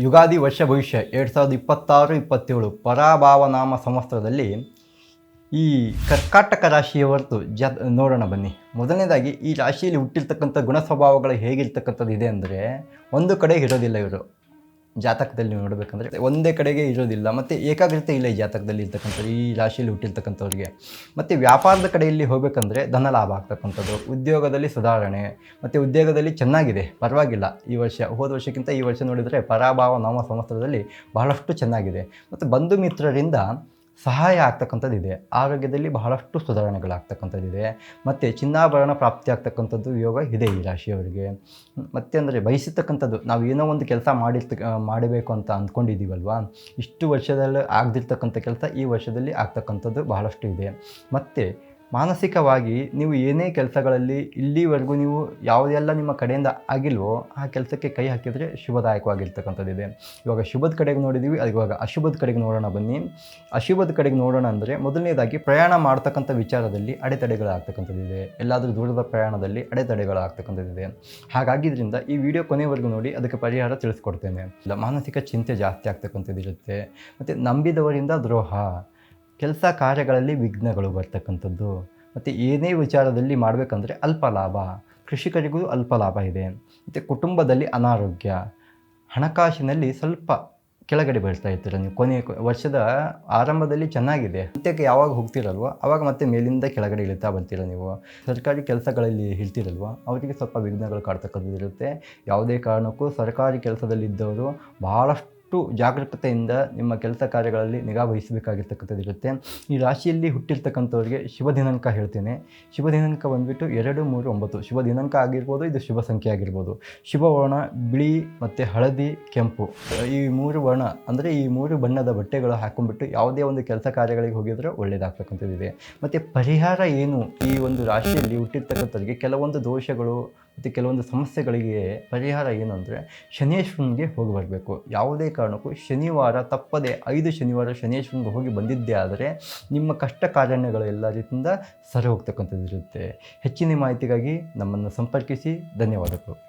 ಯುಗಾದಿ ವರ್ಷ ಭವಿಷ್ಯ 2026-27 ಪರಾಭಾವನಾಮ ಸಂವತ್ಸರದಲ್ಲಿ ಈ ಕರ್ಕಾಟಕ ರಾಶಿಯವರದು ನೋಡೋಣ ಬನ್ನಿ. ಮೊದಲನೇದಾಗಿ ಈ ರಾಶಿಯಲ್ಲಿ ಹುಟ್ಟಿರ್ತಕ್ಕಂಥ ಗುಣ ಸ್ವಭಾವಗಳು ಹೇಗಿರ್ತಕ್ಕಂಥದ್ದು ಇದೆ ಅಂದರೆ, ಒಂದು ಕಡೆ ಇರೋದಿಲ್ಲ. ಇವರು ಜಾತಕದಲ್ಲಿ ನೋಡಬೇಕಂದ್ರೆ ಒಂದೇ ಕಡೆಗೆ ಇರೋದಿಲ್ಲ, ಮತ್ತು ಏಕಾಗ್ರತೆ ಇಲ್ಲ ಈ ಜಾತಕದಲ್ಲಿ ಇರ್ತಕ್ಕಂಥದ್ದು, ಈ ರಾಶಿಯಲ್ಲಿ ಹುಟ್ಟಿರ್ತಕ್ಕಂಥವ್ರಿಗೆ. ಮತ್ತು ವ್ಯಾಪಾರದ ಕಡೆಯಲ್ಲಿ ಹೋಗಬೇಕಂದ್ರೆ ಧನ ಲಾಭ ಆಗ್ತಕ್ಕಂಥದ್ದು, ಉದ್ಯೋಗದಲ್ಲಿ ಸುಧಾರಣೆ, ಮತ್ತು ಉದ್ಯೋಗದಲ್ಲಿ ಚೆನ್ನಾಗಿದೆ, ಪರವಾಗಿಲ್ಲ ಈ ವರ್ಷ. ಹೋದ ವರ್ಷಕ್ಕಿಂತ ಈ ವರ್ಷ ನೋಡಿದರೆ ಪರಾಭವ ನಾಮ ಸಂವತ್ಸರದಲ್ಲಿ ಬಹಳಷ್ಟು ಚೆನ್ನಾಗಿದೆ. ಮತ್ತು ಬಂಧು ಮಿತ್ರರಿಂದ ಸಹಾಯ ಆಗ್ತಕ್ಕಂಥದ್ದಿದೆ. ಆರೋಗ್ಯದಲ್ಲಿ ಬಹಳಷ್ಟು ಸುಧಾರಣೆಗಳಾಗ್ತಕ್ಕಂಥದ್ದಿದೆ. ಮತ್ತು ಚಿನ್ನಾಭರಣ ಪ್ರಾಪ್ತಿ ಆಗ್ತಕ್ಕಂಥದ್ದು ಯೋಗ ಇದೆ ಈ ರಾಶಿಯವರಿಗೆ. ಮತ್ತು ಅಂದರೆ ಬಯಸಿರ್ತಕ್ಕಂಥದ್ದು, ನಾವು ಏನೋ ಒಂದು ಕೆಲಸ ಮಾಡಬೇಕು ಅಂತ ಅಂದ್ಕೊಂಡಿದ್ದೀವಲ್ವ, ಇಷ್ಟು ವರ್ಷದಲ್ಲಿ ಆಗದಿರ್ತಕ್ಕಂಥ ಕೆಲಸ ಈ ವರ್ಷದಲ್ಲಿ ಆಗ್ತಕ್ಕಂಥದ್ದು ಬಹಳಷ್ಟು ಇದೆ. ಮತ್ತು ಮಾನಸಿಕವಾಗಿ ನೀವು ಏನೇ ಕೆಲಸಗಳಲ್ಲಿ ಇಲ್ಲಿವರೆಗೂ ನೀವು ಯಾವುದೆಲ್ಲ ನಿಮ್ಮ ಕಡೆಯಿಂದ ಆಗಿಲ್ವೋ ಆ ಕೆಲಸಕ್ಕೆ ಕೈ ಹಾಕಿದರೆ ಶುಭದಾಯಕವಾಗಿರ್ತಕ್ಕಂಥದ್ದಿದೆ. ಇವಾಗ ಶುಭದ ಕಡೆಗೆ ನೋಡಿದ್ದೀವಿ, ಇವಾಗ ಅಶುಭದ ಕಡೆಗೆ ನೋಡೋಣ ಬನ್ನಿ. ಅಶುಭದ ಕಡೆಗೆ ನೋಡೋಣ ಅಂದರೆ, ಮೊದಲನೇದಾಗಿ ಪ್ರಯಾಣ ಮಾಡ್ತಕ್ಕಂಥ ವಿಚಾರದಲ್ಲಿ ಅಡೆತಡೆಗಳಾಗ್ತಕ್ಕಂಥದ್ದಿದೆ. ಎಲ್ಲಾದರೂ ದೂರದ ಪ್ರಯಾಣದಲ್ಲಿ ಅಡೆತಡೆಗಳಾಗ್ತಕ್ಕಂಥದ್ದಿದೆ. ಹಾಗಾಗಿದ್ದರಿಂದ ಈ ವಿಡಿಯೋ ಕೊನೆವರೆಗೂ ನೋಡಿ, ಅದಕ್ಕೆ ಪರಿಹಾರ ತಿಳಿಸ್ಕೊಡ್ತೇನೆ. ಮಾನಸಿಕ ಚಿಂತೆ ಜಾಸ್ತಿ ಆಗ್ತಕ್ಕಂಥದ್ದಿರುತ್ತೆ. ಮತ್ತು ನಂಬಿದವರಿಂದ ದ್ರೋಹ, ಕೆಲಸ ಕಾರ್ಯಗಳಲ್ಲಿ ವಿಘ್ನಗಳು ಬರ್ತಕ್ಕಂಥದ್ದು, ಮತ್ತು ಏನೇ ವಿಚಾರದಲ್ಲಿ ಮಾಡಬೇಕಂದ್ರೆ ಅಲ್ಪ ಲಾಭ, ಕೃಷಿಕರಿಗೂ ಅಲ್ಪ ಲಾಭ ಇದೆ. ಮತ್ತು ಕುಟುಂಬದಲ್ಲಿ ಅನಾರೋಗ್ಯ, ಹಣಕಾಸಿನಲ್ಲಿ ಸ್ವಲ್ಪ ಕೆಳಗಡೆ ಬರ್ತಾ ಇರ್ತೀರ ನೀವು. ವರ್ಷದ ಆರಂಭದಲ್ಲಿ ಚೆನ್ನಾಗಿದೆ, ಅಂತ್ಯಕ್ಕೆ ಯಾವಾಗ ಹೋಗ್ತಿರಲ್ವೋ ಆವಾಗ ಮತ್ತೆ ಮೇಲಿಂದ ಕೆಳಗಡೆ ಇಳಿತಾ ಬರ್ತೀರ ನೀವು. ಸರ್ಕಾರಿ ಕೆಲಸಗಳಲ್ಲಿ ಇರ್ತೀರಲ್ವ, ಅವರಿಗೆ ಸ್ವಲ್ಪ ವಿಘ್ನಗಳು ಕಾಡ್ತಕ್ಕಂಥದ್ದು ಇರುತ್ತೆ. ಯಾವುದೇ ಕಾರಣಕ್ಕೂ ಸರ್ಕಾರಿ ಕೆಲಸದಲ್ಲಿದ್ದವರು ಭಾಳಷ್ಟು ಜಾಗರೂಕತೆಯಿಂದ ನಿಮ್ಮ ಕೆಲಸ ಕಾರ್ಯಗಳಲ್ಲಿ ನಿಗಾ ವಹಿಸಬೇಕಾಗಿರ್ತಕ್ಕಂಥದ್ದು ಇರುತ್ತೆ. ಈ ರಾಶಿಯಲ್ಲಿ ಹುಟ್ಟಿರ್ತಕ್ಕಂಥವ್ರಿಗೆ ಶುಭ ದಿನಾಂಕ ಹೇಳ್ತೇನೆ. ಶುಭ ದಿನಾಂಕ ಬಂದುಬಿಟ್ಟು 2, 3, 9 ಶುಭ ದಿನಾಂಕ ಆಗಿರ್ಬೋದು, ಇದು ಶುಭ ಸಂಖ್ಯೆ ಆಗಿರ್ಬೋದು. ಶುಭ ವರ್ಣ ಬಿಳಿ ಮತ್ತು ಹಳದಿ, ಕೆಂಪು, ಈ 3 ವರ್ಣ ಅಂದರೆ ಈ 3 ಬಣ್ಣದ ಬಟ್ಟೆಗಳು ಹಾಕೊಂಡ್ಬಿಟ್ಟು ಯಾವುದೇ ಒಂದು ಕೆಲಸ ಕಾರ್ಯಗಳಿಗೆ ಹೋಗಿದ್ರೆ ಒಳ್ಳೆಯದಾಗ್ತಕ್ಕಂಥದ್ದಿದೆ. ಮತ್ತು ಪರಿಹಾರ ಏನು, ಈ ಒಂದು ರಾಶಿಯಲ್ಲಿ ಹುಟ್ಟಿರ್ತಕ್ಕಂಥವ್ರಿಗೆ ಕೆಲವೊಂದು ದೋಷಗಳು ಮತ್ತು ಕೆಲವೊಂದು ಸಮಸ್ಯೆಗಳಿಗೆ ಪರಿಹಾರ ಏನು ಅಂದರೆ, ಶನೇಶ್ವರನಿಗೆ ಹೋಗಿ ಬರಬೇಕು. ಯಾವುದೇ ಕಾರಣಕ್ಕೂ ಶನಿವಾರ ತಪ್ಪದೆ 5 ಶನಿವಾರ ಶನೇಶ್ವರನಿಗೆ ಹೋಗಿ ಬಂದಿದ್ದೇ ಆದರೆ ನಿಮ್ಮ ಕಷ್ಟ ಕಾರ್ಯಗಳು ಎಲ್ಲ ರೀತಿಯಿಂದ ಸರಿ ಹೋಗ್ತಕ್ಕಂಥದ್ದು ಇರುತ್ತೆ. ಹೆಚ್ಚಿನ ಮಾಹಿತಿಗಾಗಿ ನಮ್ಮನ್ನು ಸಂಪರ್ಕಿಸಿ. ಧನ್ಯವಾದಗಳು.